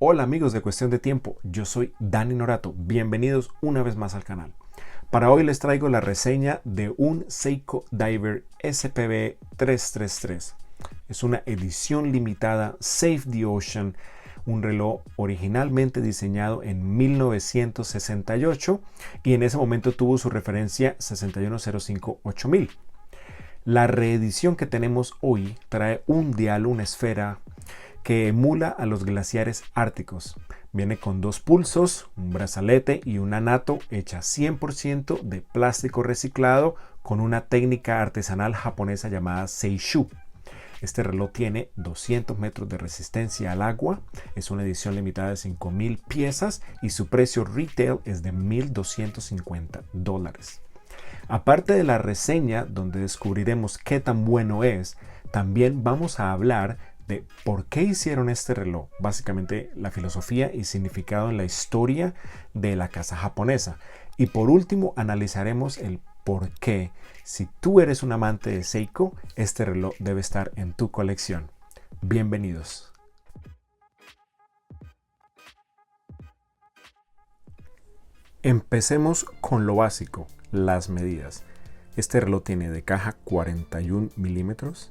Hola amigos de Cuestión de Tiempo, yo soy Dani Norato, bienvenidos una vez más al canal. Para hoy les traigo la reseña de un Seiko Diver SPB 333. Es una edición limitada Save the Ocean, un reloj originalmente diseñado en 1968 y en ese momento tuvo su referencia 6105-8000. La reedición que tenemos hoy trae un dial, una esfera que emula a los glaciares árticos. Viene con dos pulsos, un brazalete y una nato hecha 100% de plástico reciclado con una técnica artesanal japonesa llamada Seishu. Este reloj tiene 200 metros de resistencia al agua, es una edición limitada de 5,000 piezas y su precio retail es de $1,250. Aparte de la reseña donde descubriremos qué tan bueno es, también vamos a hablar de por qué hicieron este reloj, básicamente la filosofía y significado en la historia de la casa japonesa. Y por último analizaremos el por qué, si tú eres un amante de Seiko, este reloj debe estar en tu colección. Bienvenidos. Empecemos con lo básico, las medidas. Este reloj tiene de caja 41 milímetros,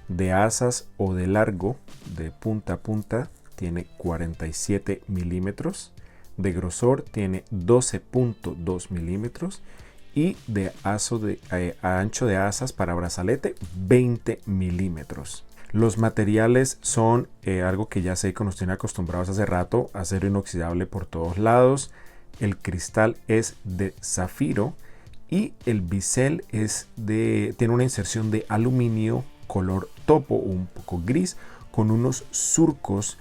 de asas o de largo de punta a punta tiene 47 milímetros, de grosor tiene 12.2 milímetros y de ancho de asas para brazalete 20 milímetros. Los materiales son algo que ya Seiko nos tiene acostumbrados hace rato, acero inoxidable por todos lados. El cristal es de zafiro y el bisel tiene una inserción de aluminio color topo, un poco gris, con unos surcos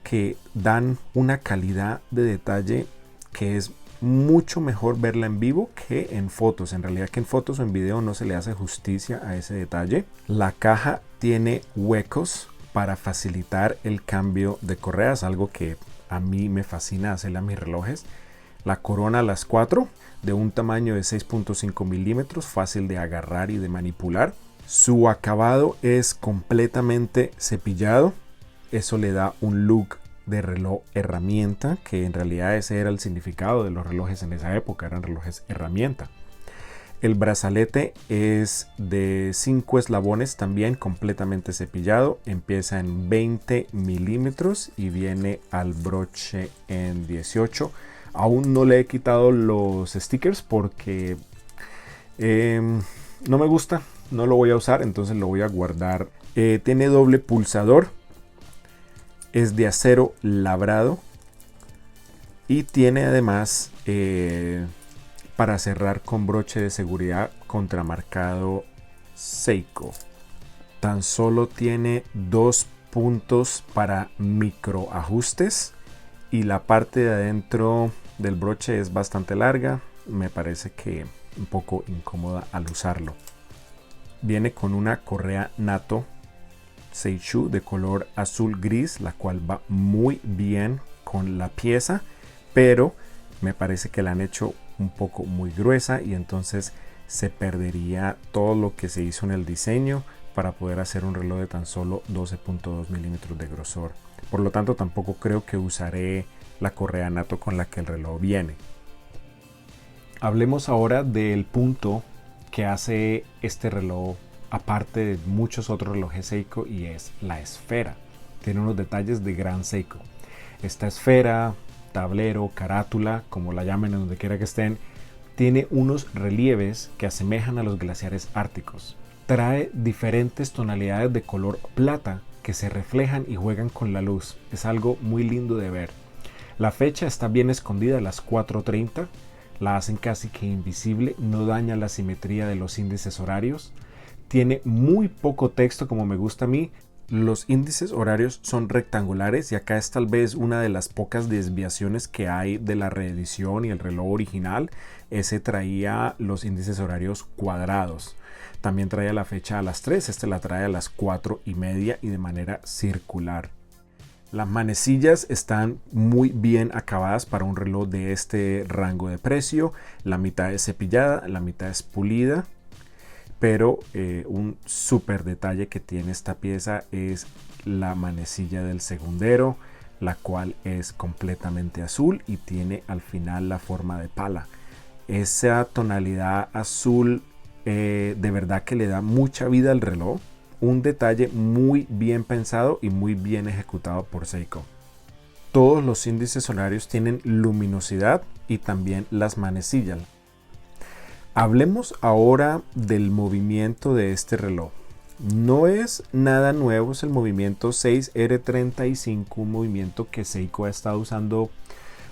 que dan una calidad de detalle que es mucho mejor verla en vivo que en fotos. En realidad que en fotos o en video no se le hace justicia a ese detalle. La caja tiene huecos para facilitar el cambio de correas, algo que a mí me fascina hacerle a mis relojes. La corona a las 4 de un tamaño de 6.5 milímetros, fácil de agarrar y de manipular. Su acabado es completamente cepillado. Eso le da un look de reloj herramienta, que en realidad ese era el significado de los relojes en esa época, eran relojes herramienta. El brazalete es de 5 eslabones, también completamente cepillado. Empieza en 20 milímetros y viene al broche en 18. Aún no le he quitado los stickers porque no me gusta, no lo voy a usar, entonces lo voy a guardar. Tiene doble pulsador, es de acero labrado y tiene además para cerrar con broche de seguridad contramarcado Seiko. Tan solo tiene 2 puntos para micro ajustes y la parte de adentro del broche es bastante larga, me parece que un poco incómoda al usarlo. Viene con una correa nato Seishu de color azul gris, la cual va muy bien con la pieza, pero me parece que la han hecho un poco muy gruesa y entonces se perdería todo lo que se hizo en el diseño para poder hacer un reloj de tan solo 12.2 milímetros de grosor. Por lo tanto, tampoco creo que usaré la correa nato con la que el reloj viene. Hablemos ahora del punto que hace este reloj aparte de muchos otros relojes Seiko, y es la esfera. Tiene unos detalles de gran Seiko. Esta esfera, tablero, carátula, como la llamen en donde quiera que estén, tiene unos relieves que asemejan a los glaciares árticos. Trae diferentes tonalidades de color plata que se reflejan y juegan con la luz. Es algo muy lindo de ver. La fecha está bien escondida a las 4:30. La hacen casi que invisible, no daña la simetría de los índices horarios. Tiene muy poco texto como me gusta a mí. Los índices horarios son rectangulares y acá es tal vez una de las pocas desviaciones que hay de la reedición y el reloj original. Ese traía los índices horarios cuadrados. También traía la fecha a las 3, este la trae a las 4:30 y de manera circular. Las manecillas están muy bien acabadas para un reloj de este rango de precio. La mitad es cepillada, la mitad es pulida. Pero un súper detalle que tiene esta pieza es la manecilla del segundero. la cual es completamente azul y tiene al final la forma de pala. Esa tonalidad azul de verdad que le da mucha vida al reloj. Un detalle muy bien pensado y muy bien ejecutado por Seiko. Todos los índices horarios tienen luminosidad y también las manecillas. Hablemos ahora del movimiento de este reloj. No es nada nuevo, es el movimiento 6R35, un movimiento que Seiko ha estado usando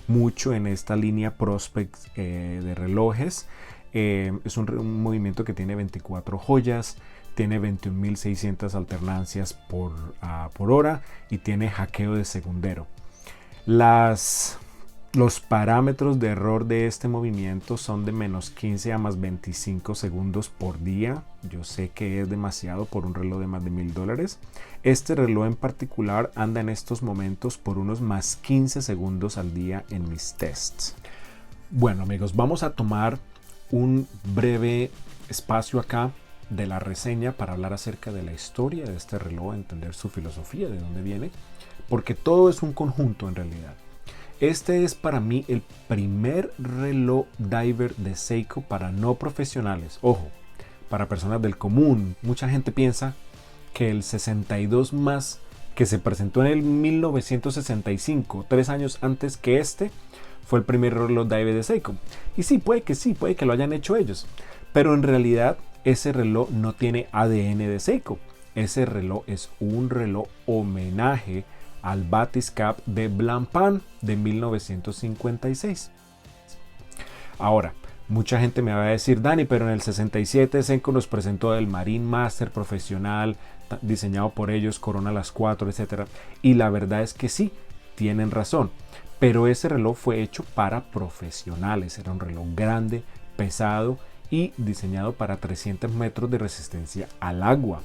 mucho en esta línea Prospex de relojes. Es un movimiento que tiene 24 joyas, tiene 21.600 alternancias por hora y tiene hackeo de segundero. Los parámetros de error de este movimiento son de menos 15 a más 25 segundos por día. Yo sé que es demasiado por un reloj de más de $1000. Este reloj en particular anda en estos momentos por unos más 15 segundos al día en mis tests. Bueno amigos, vamos a tomar un breve espacio acá de la reseña para hablar acerca de la historia de este reloj, entender su filosofía, de dónde viene, porque todo es un conjunto en realidad. Este es para mí el primer reloj diver de Seiko para no profesionales. Ojo, para personas del común. Mucha gente piensa que el 62 más que se presentó en el 1965, 3 años antes que este, fue el primer reloj diver de Seiko. Y sí, puede que lo hayan hecho ellos. Pero en realidad ese reloj no tiene ADN de Seiko. Ese reloj es un reloj homenaje al Batiscap de Blancpain de 1956. Ahora, mucha gente me va a decir, Dani, pero en el 67 Seiko nos presentó el Marine Master profesional, diseñado por ellos, Corona las 4, etc. Y la verdad es que sí, tienen razón. Pero ese reloj fue hecho para profesionales. Era un reloj grande, pesado y diseñado para 300 metros de resistencia al agua.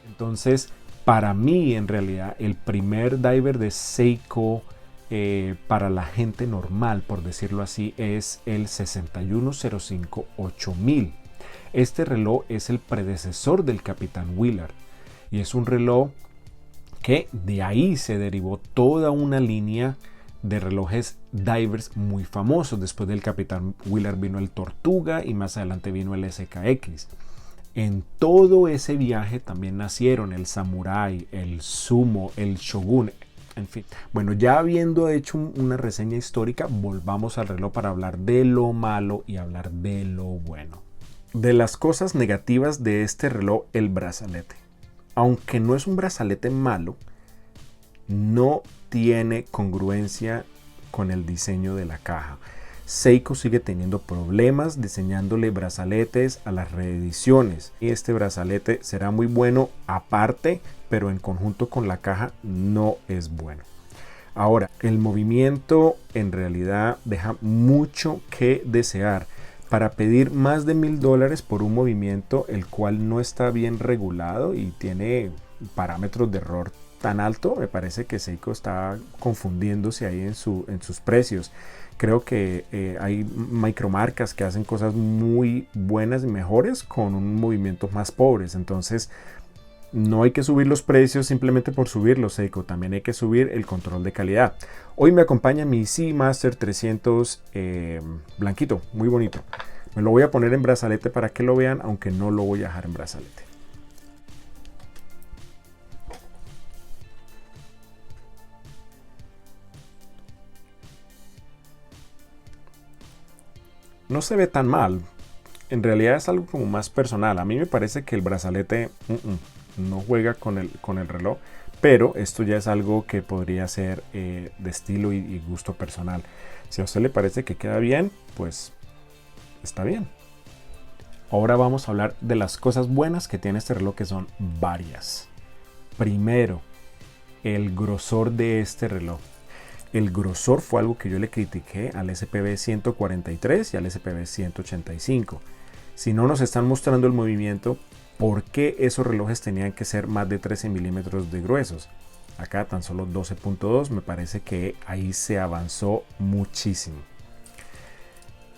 Entonces, para mí, en realidad, el primer diver de Seiko para la gente normal, por decirlo así, es el 6105-8000. Este reloj es el predecesor del Capitán Willard y es un reloj que de ahí se derivó toda una línea de relojes divers muy famosos. Después del Capitán Willard vino el Tortuga y más adelante vino el SKX. En todo ese viaje también nacieron el Samurai, el Sumo, el Shogun, en fin. Bueno, ya habiendo hecho una reseña histórica, volvamos al reloj para hablar de lo malo y hablar de lo bueno. De las cosas negativas de este reloj, el brazalete. Aunque no es un brazalete malo, no tiene congruencia con el diseño de la caja. Seiko sigue teniendo problemas diseñándole brazaletes a las reediciones y este brazalete será muy bueno aparte, pero en conjunto con la caja no es bueno. Ahora, el movimiento en realidad deja mucho que desear. Para pedir más de $1000 por un movimiento el cual no está bien regulado y tiene parámetros de error tan alto, me parece que Seiko está confundiéndose ahí en sus precios. Creo que hay micromarcas que hacen cosas muy buenas y mejores con un movimiento más pobres. Entonces no hay que subir los precios simplemente por subirlos, Seiko. También hay que subir el control de calidad. Hoy me acompaña mi Seamaster 300 blanquito, muy bonito. Me lo voy a poner en brazalete para que lo vean, aunque no lo voy a dejar en brazalete. No se ve tan mal. En realidad es algo como más personal. A mí me parece que el brazalete no juega con el reloj, pero esto ya es algo que podría ser de estilo y gusto personal. Si a usted le parece que queda bien, pues está bien. Ahora vamos a hablar de las cosas buenas que tiene este reloj, que son varias. Primero, el grosor de este reloj. El grosor fue algo que yo le critiqué al SPB 143 y al SPB 185. Si no nos están mostrando el movimiento, ¿por qué esos relojes tenían que ser más de 13 milímetros de gruesos? Acá tan solo 12.2, me parece que ahí se avanzó muchísimo.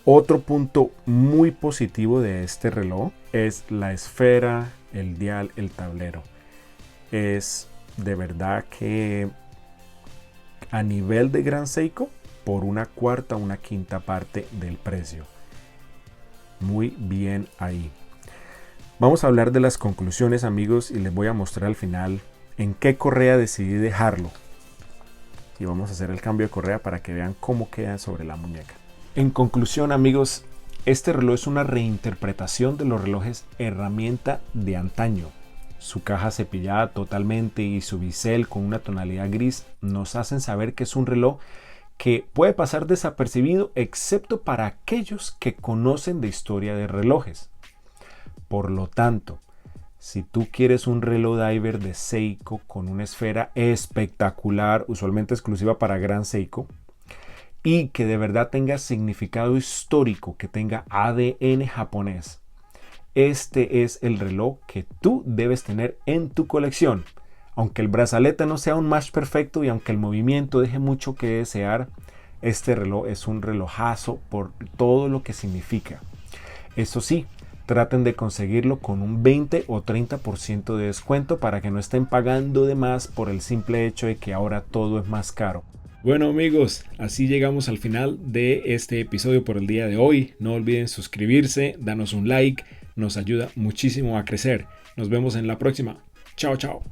Otro punto muy positivo de este reloj es la esfera, el dial, el tablero. Es de verdad que a nivel de Grand Seiko por una cuarta o una quinta parte del precio. Muy bien ahí. Vamos a hablar de las conclusiones, amigos, y les voy a mostrar al final en qué correa decidí dejarlo. Y vamos a hacer el cambio de correa para que vean cómo queda sobre la muñeca. En conclusión, amigos, este reloj es una reinterpretación de los relojes herramienta de antaño. Su caja cepillada totalmente y su bisel con una tonalidad gris nos hacen saber que es un reloj que puede pasar desapercibido excepto para aquellos que conocen de historia de relojes. Por lo tanto, si tú quieres un reloj diver de Seiko con una esfera espectacular, usualmente exclusiva para Grand Seiko, y que de verdad tenga significado histórico, que tenga ADN japonés, este es el reloj que tú debes tener en tu colección. Aunque el brazalete no sea un match perfecto y aunque el movimiento deje mucho que desear, este reloj es un relojazo por todo lo que significa. Eso sí, traten de conseguirlo con un 20 o 30% de descuento para que no estén pagando de más por el simple hecho de que ahora todo es más caro. Bueno, amigos, así llegamos al final de este episodio por el día de hoy. No olviden suscribirse, danos un like, nos ayuda muchísimo a crecer. Nos vemos en la próxima. Chao, chao.